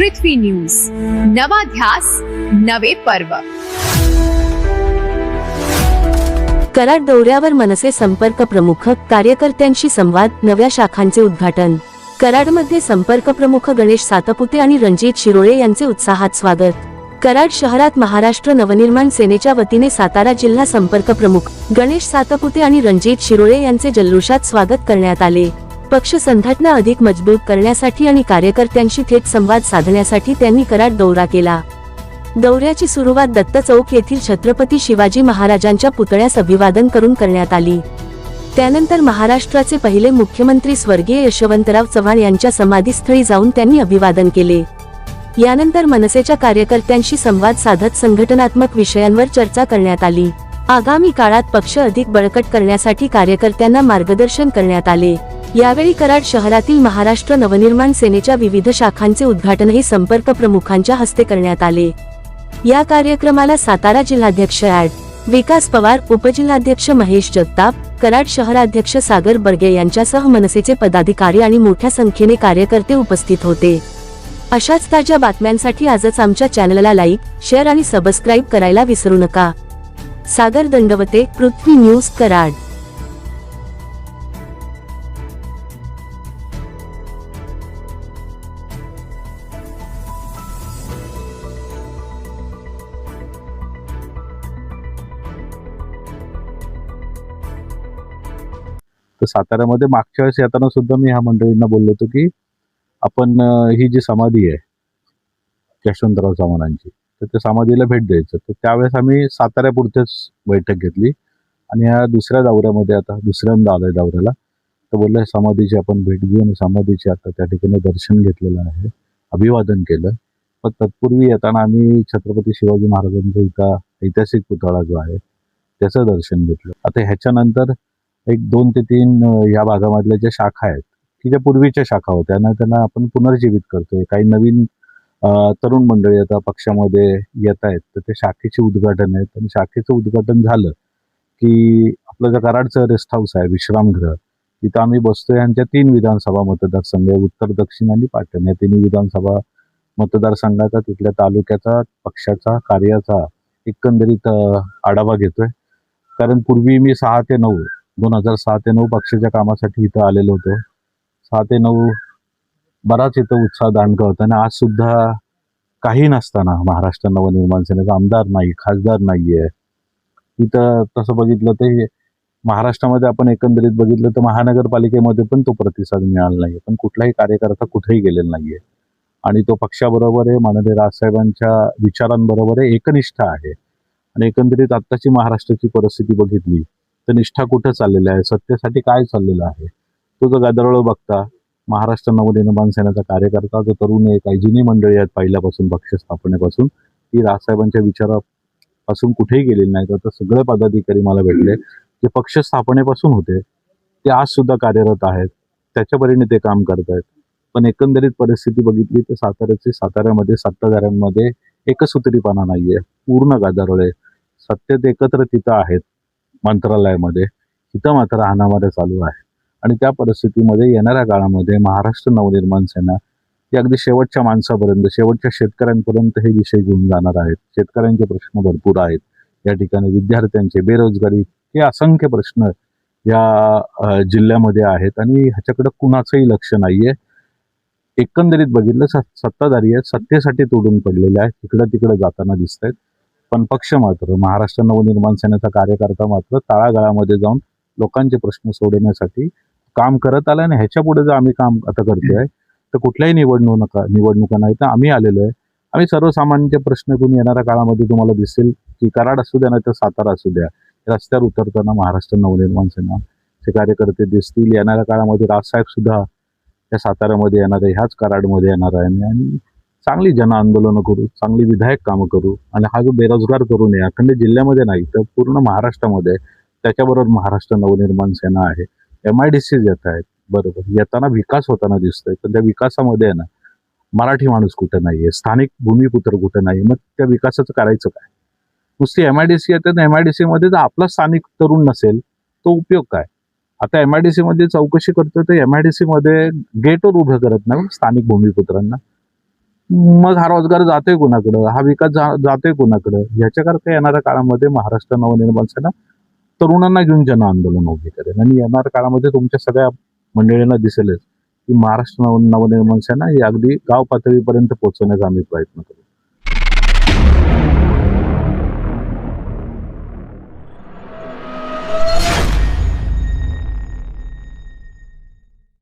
पृथ्वी news, नवा ध्यास नवे पर्व। कराड दौऱ्यावर मनसे संपर्क प्रमुख कार्यकर्त्यांशी संवाद, नव्या शाखांचे उद्घाटन। कराडमध्ये संपर्क प्रमुख गणेश सातपुते आणि रणजित शिरोळे यांचे उत्साहात स्वागत। कराड शहरात महाराष्ट्र नवनिर्माण सेनेच्या वतीने सातारा जिल्हा संपर्क प्रमुख गणेश सातपुते आणि रणजित शिरोळे यांचे जल्लोषात स्वागत करण्यात आले। पक्ष संघटना अधिक मजबूत करण्यासाठी आणि कार्यकर्त्यांशी थेट संवाद साधण्यासाठी त्यांनी कराड दौरा केला। दौऱ्याची सुरुवात दत्त चौक येथील छत्रपती शिवाजी महाराजांच्या पुतळ्यास अभिवादन करून करण्यात आली। त्यानंतर महाराष्ट्राचे पहिले मुख्यमंत्री स्वर्गीय यशवंतराव चव्हाण यांच्या समाधीस्थळी जाऊन त्यांनी अभिवादन केले। यानंतर मनसेच्या कार्यकर्त्यांशी संवाद साधत संघटनात्मक विषयांवर चर्चा करण्यात आली। आगामी काळात पक्ष अधिक बळकट करण्यासाठी कार्यकर्त्यांना मार्गदर्शन करण्यात आले। यावेळी कराड शहरातील महाराष्ट्र नवनिर्माण सेनेच्या विविध शाखांचे उद्घाटनही संपर्क प्रमुखांच्या हस्ते करण्यात आले। या कार्यक्रमाला सातारा जिल्हाध्यक्ष विकास पवार, उपजिल्हाध्यक्ष महेश जगताप, कराड शहराध्यक्ष सागर बर्गे यांच्यासह मनसेचे पदाधिकारी आणि मोठ्या संख्येने कार्यकर्ते उपस्थित होते। अशाच ताज्या बातम्यांसाठी आजच आमच्या चॅनलला लाईक, शेअर आणि सबस्क्राईब करायला विसरू नका। सागर दंडवते, पृथ्वी न्यूज, कराड। तर साताऱ्यामध्ये मागच्या वेळेस येताना सुद्धा मी ह्या मंडळींना बोललो होतो की आपण ही जी समाधी आहे यशवंतराव चव्हाणांची, तर त्या समाधीला भेट द्यायचं। तर त्यावेळेस आम्ही साताऱ्यापुरतेच बैठक घेतली आणि ह्या दुसऱ्या दौऱ्यामध्ये आता दुसऱ्यांदा आलोय दौऱ्याला, तर बोललं समाधीची आपण भेट घेऊ आणि समाधीचे आता त्या ठिकाणी दर्शन घेतलेलं आहे, अभिवादन केलं। पण तत्पूर्वी येताना आम्ही छत्रपती शिवाजी महाराजांचा इथं ऐतिहासिक पुतळा जो आहे त्याचं दर्शन घेतलं। आता ह्याच्यानंतर एक 2 ते 3 या भागामधल्या ज्या शाखा आहेत की ज्या पूर्वीच्या शाखा होत्या ना, त्यांना आपण पुनर्जीवित करतोय। काही नवीन तरुण मंडळी आता पक्षामध्ये येत आहेत, तर ते शाखेचे उद्घाटन आहेत आणि शाखेचं उद्घाटन झालं की आपलं जे कराडचं रेस्ट हाऊस आहे विश्रामगृह, तिथं आम्ही बसतोय। यांच्या 3 विधानसभा मतदारसंघ, उत्तर, दक्षिण आणि पाटण, या 3 विधानसभा मतदारसंघाचा, तिथल्या तालुक्याचा, पक्षाचा, कार्याचा एकंदरीत आढावा घेतोय। कारण पूर्वी मी 2006 ते 9 पक्षाच्या कामासाठी इथं आलेलो होतो। 6 ते 9 बराच इथं उत्साह दांडगा होता आणि आज सुद्धा काही नसताना महाराष्ट्र नवनिर्माण सेनेचा आमदार नाही, खासदार नाहीये इथं। तसं बघितलं तर महाराष्ट्रामध्ये आपण एकंदरीत बघितलं तर महानगरपालिकेमध्ये पण तो प्रतिसाद मिळाला नाही, पण कुठलाही कार्यकर्ता कुठेही गेलेला नाहीये आणि तो पक्षाबरोबर आहे, माननीय राजसाहेबांच्या विचारांबरोबर आहे, एकनिष्ठ आहे। आणि एकंदरीत आत्ताची महाराष्ट्राची परिस्थिती बघितली तर निष्ठा कुठं चाललेला आहे, सत्तेसाठी काय चाललेलं आहे, तो जो गदारोळ बघता महाराष्ट्र नवनिर्माण सेनेचा कार्यकर्ता, जो तरुण आहे, काही जुनी मंडळी आहेत पहिल्यापासून पक्ष स्थापनेपासून, ती राजसाहेबांच्या विचारापासून कुठेही गेलेली नाही। तर सगळे पदाधिकारी मला भेटले जे पक्ष स्थापनेपासून होते, ते आज सुद्धा कार्यरत आहेत, त्याच्या परीने ते काम करत आहेत। पण एकंदरीत परिस्थिती बघितली तर साताऱ्यामध्ये सत्ताधाऱ्यांमध्ये एकसूत्रीपणा नाहीये, पूर्ण गदारोळ आहे। सत्तेत एकत्र तिथं आहेत मंत्रालयामध्ये, तिथं मात्र हाणामाऱ्या चालू आहे। आणि त्या परिस्थितीमध्ये येणाऱ्या काळामध्ये महाराष्ट्र नवनिर्माण सेना ही अगदी शेवटच्या माणसापर्यंत, शेवटच्या शेतकऱ्यांपर्यंत हे विषय घेऊन जाणार आहेत। शेतकऱ्यांचे प्रश्न भरपूर आहेत या ठिकाणी, विद्यार्थ्यांचे, बेरोजगारी, हे असंख्य प्रश्न या जिल्ह्यामध्ये आहेत आणि ह्याच्याकडे कुणाचंही लक्ष नाहीये। एकंदरीत बघितलं सत्ताधारी आहेत, सत्तेसाठी तोडून पडलेले आहेत, इकडं तिकडे जाताना दिसत आहेत। पण पक्ष मात्र, महाराष्ट्र नवनिर्माण सेनेचा कार्यकर्ता मात्र तळागाळामध्ये जाऊन लोकांचे प्रश्न सोडवण्यासाठी काम करत आलाय। आणि ह्याच्या पुढे जर आम्ही काम आता करतोय तर कुठल्याही निवडणुका नाही तर आम्ही आलेलो आहे। आम्ही सर्वसामान्य प्रश्न घेऊन येणाऱ्या काळामध्ये तुम्हाला दिसेल की कराड असू द्या नाही तर सातारा असू द्या, रस्त्यावर उतरताना महाराष्ट्र नवनिर्माण सेनाचे कार्यकर्ते दिसतील। येणाऱ्या काळामध्ये राजसाहेब सुद्धा या साताऱ्यामध्ये येणार आहे, ह्याच कराडमध्ये येणार आहे आणि चांगली जन आंदोलनं करू, चांगली विधायक कामं करू। आणि हा जो बेरोजगार तरुण आहे अखंड जिल्ह्यामध्ये नाही तर पूर्ण महाराष्ट्रामध्ये, त्याच्याबरोबर महाराष्ट्र नवनिर्माण सेना आहे, MIDC येत आहेत, बरोबर येताना विकास होताना दिसतोय। पण त्या विकासामध्ये आहे ना मराठी माणूस कुठे नाहीये, स्थानिक भूमिपुत्र कुठे नाही, मग त्या विकासाचं करायचं काय? नुसती MIDC येते, MIDC मध्ये जर आपला स्थानिक तरुण नसेल तो उपयोग काय? आता MIDC मध्ये चौकशी करतोय तर MIDC मध्ये गेटवर उभं करत नाही स्थानिक भूमिपुत्रांना, मग हा रोजगार जातोय कोणाकडं, हा विकास जातोय कोणाकडं? याच्याकरता येणाऱ्या काळामध्ये महाराष्ट्र नवनिर्माण सेना तरुणांना घेऊन जन आंदोलन उभे करेल आणि येणाऱ्या काळामध्ये तुमच्या सगळ्या मंडळींना दिसेलच की महाराष्ट्र नवनिर्माण सेना ही अगदी गाव पातळीपर्यंत पोहोचवण्याचा आम्ही प्रयत्न करू.